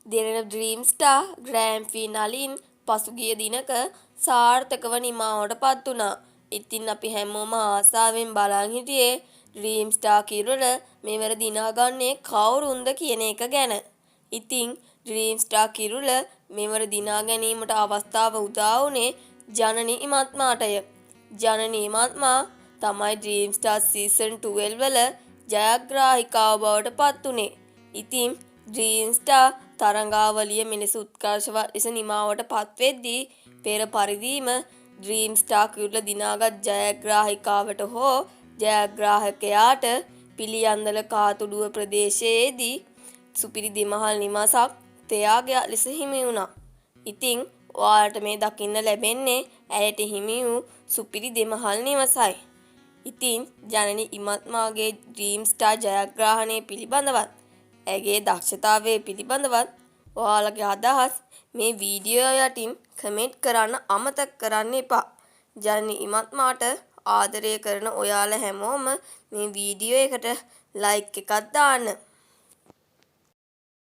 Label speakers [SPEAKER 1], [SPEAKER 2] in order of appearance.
[SPEAKER 1] දෙරණ dream star grand ෆිනාලින් පසුගිය දිනක සාර්ථකව නිමාවට පත් වුණා. ඉතින් අපි හැමෝම ආසාවෙන් බලන් හිටියේ ඩ්‍රීම් ස්ටාර් කිරුළ මෙවර දිනාගන්නේ කවුරුන්ද කියන එක ගැන. ඉතින් ඩ්‍රීම් ස්ටාර් කිරුළ මෙවර දිනා ගැනීමට අවස්ථාව උදා වුණේ ජනනි මහත්මයාටය. ජනනි මහත්මයා තමයි ඩ්‍රීම් ස්ටාර් සීසන් 12 වල ජයග්‍රාහිකාව බවට පත් වුණේ. ඉතින් ඩ්‍රීම් ස්ටාර් තරඟාවලිය මෙලෙස උත්කර්ෂවත් ලෙස නිමාවට පත්වෙද්දී පෙර පරිදිම ඩ්‍රීම් ස්ටාර් කිරුළ දිනාගත් ජයග්‍රාහිකාවට හෝ ජයග්‍රාහකයාට පිළියන්දල කාතුඩුව ප්‍රදේශයේදී සුපිරි දෙමහල් නිවසක් ත්‍යාගයක් ලෙස හිමි වුණා. ඉතින් ඔයාලට මේ දකින්න ලැබෙන්නේ ඇයට හිමි වූ සුපිරි දෙමහල් නිවසයි. ඉතින් ජනනි මහත්මයාගේ ඩ්‍රීම් ස්ටාර් ජයග්‍රහණය පිළිබඳවත් ඇගේ දක්ෂතාවය පිළිබඳවත් ඔයාලගේ අදහස් මේ වීඩියෝ යටින් කමෙන්ට් කරන්න අමතක කරන්න එපා. ජනනි මහත්මයාට ආදරය කරන ඔයාලා හැමෝම මේ වීඩියෝ එකට ලයික් එකක් දාන්න.